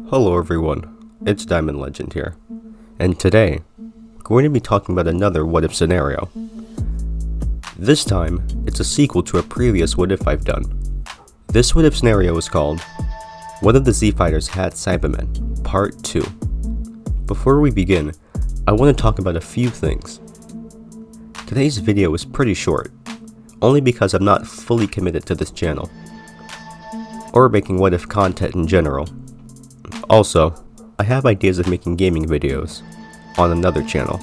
Hello everyone, it's Diamond Legend here, and today, we're going to be talking about another what if scenario. This time, it's a sequel to a previous what if I've done. This what if scenario is called, What if the Z Fighters had Saibamen, Part 2. Before we begin, I want to talk about a few things. Today's video is pretty short, only because I'm not fully committed to this channel, or making what if content in general. Also, I have ideas of making gaming videos on another channel.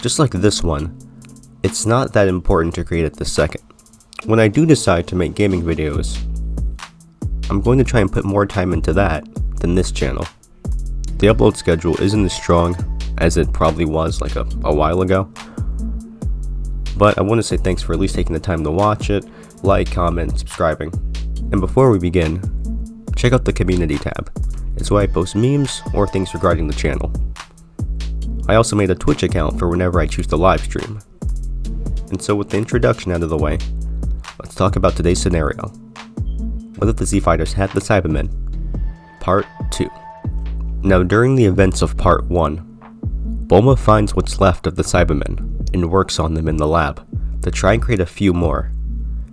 Just like this one, it's not that important to create it this second. When I do decide to make gaming videos, I'm going to try and put more time into that than this channel. The upload schedule isn't as strong as it probably was like a while ago, but I want to say thanks for at least taking the time to watch it, like, comment, subscribing. And before we begin, check out the community tab. It's where I post memes or things regarding the channel. I also made a Twitch account for whenever I choose to live stream. And so with the introduction out of the way, let's talk about today's scenario. What if the Z Fighters had the Saibamen? Part 2. Now during the events of Part 1, Bulma finds what's left of the Saibamen and works on them in the lab to try and create a few more.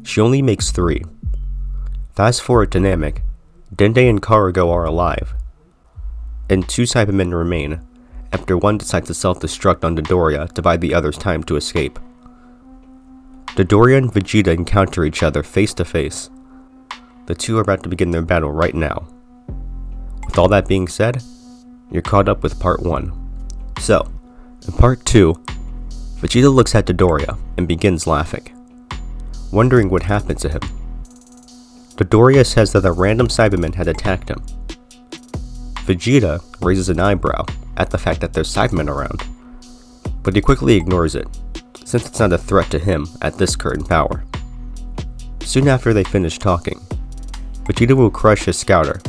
She only makes 3. Fast forward to Namek, Dende and Karugo are alive, and 2 Saibamen remain, after one decides to self-destruct on Dodoria to buy the others time to escape. Dodoria and Vegeta encounter each other face to face. The two are about to begin their battle right now. With all that being said, you're caught up with Part 1. So, in Part 2, Vegeta looks at Dodoria and begins laughing, wondering what happened to him. Dodoria says that a random Saibaman had attacked him. Vegeta raises an eyebrow at the fact that there's Saibamen around, but he quickly ignores it, since it's not a threat to him at this current power. Soon after they finish talking, Vegeta will crush his scouter,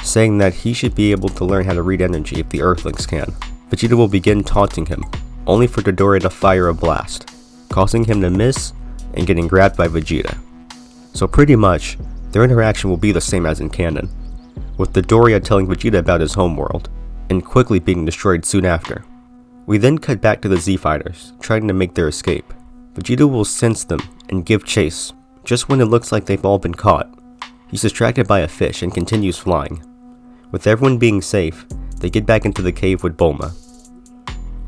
saying that he should be able to learn how to read energy if the Earthlings can. Vegeta will begin taunting him, only for Dodoria to fire a blast, causing him to miss and getting grabbed by Vegeta. So pretty much, their interaction will be the same as in canon, with Dodoria telling Vegeta about his homeworld, and quickly being destroyed soon after. We then cut back to the Z Fighters, trying to make their escape. Vegeta will sense them and give chase, just when it looks like they've all been caught. He's distracted by a fish and continues flying. With everyone being safe, they get back into the cave with Bulma.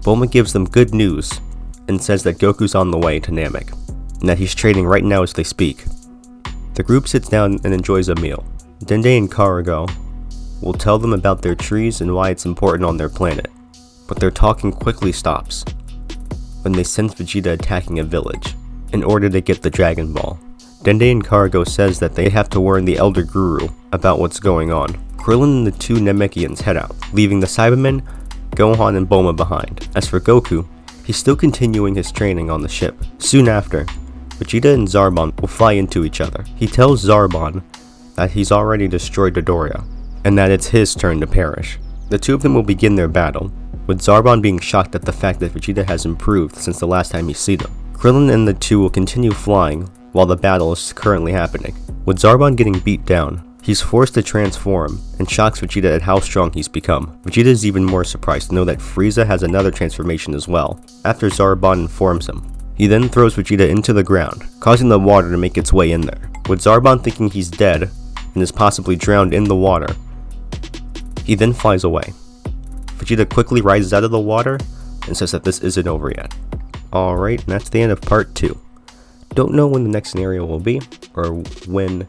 Bulma gives them good news, and says that Goku's on the way to Namek, and that he's training right now as they speak. The group sits down and enjoys a meal. Dende and Karugo will tell them about their trees and why it's important on their planet, but their talking quickly stops when they sense Vegeta attacking a village in order to get the Dragon Ball. Dende and Karugo says that they have to warn the Elder Guru about what's going on. Krillin and the 2 Namekians head out, leaving the Saibamen, Gohan, and Bulma behind. As for Goku, he's still continuing his training on the ship. Soon after, Vegeta and Zarbon will fly into each other. He tells Zarbon that he's already destroyed Dodoria, and that it's his turn to perish. The two of them will begin their battle, with Zarbon being shocked at the fact that Vegeta has improved since the last time he's seen him. Krillin and the two will continue flying while the battle is currently happening. With Zarbon getting beat down, he's forced to transform and shocks Vegeta at how strong he's become. Vegeta is even more surprised to know that Frieza has another transformation as well, after Zarbon informs him. He then throws Vegeta into the ground, causing the water to make its way in there. With Zarbon thinking he's dead and is possibly drowned in the water, he then flies away. Vegeta quickly rises out of the water and says that this isn't over yet. Alright, and that's the end of Part 2. Don't know when the next scenario will be, or when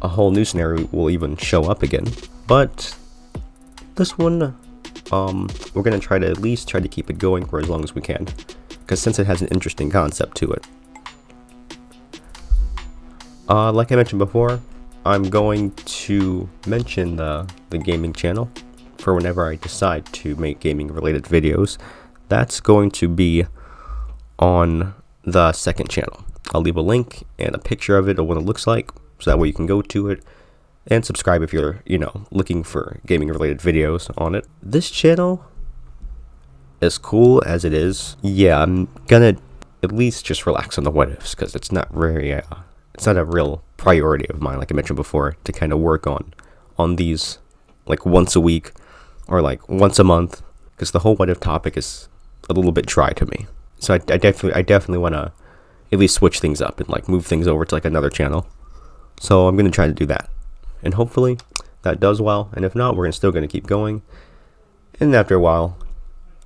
a whole new scenario will even show up again, but this one, we're gonna try to at least try to keep it going for as long as we can, because since it has an interesting concept to it. Like I mentioned before, I'm going to mention the gaming channel for whenever I decide to make gaming related videos. That's going to be on the second channel. I'll leave a link and a picture of it of what it looks like, so that way you can go to it and subscribe if you're, looking for gaming related videos on it. This channel, as cool as it is, yeah, I'm gonna at least just relax on the what ifs, because it's not very, it's not a real priority of mine, like I mentioned before, to kind of work on these like once a week or like once a month, because the whole what if topic is a little bit dry to me. So I definitely want to at least switch things up and like move things over to like another channel. So I'm gonna try to do that, and hopefully that does well. And if not, we're still gonna keep going. And after a while,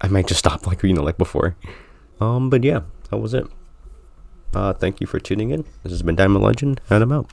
I might just stop like like before. But yeah, that was it. Thank you for tuning in. This has been Diamond Legend, and I'm out.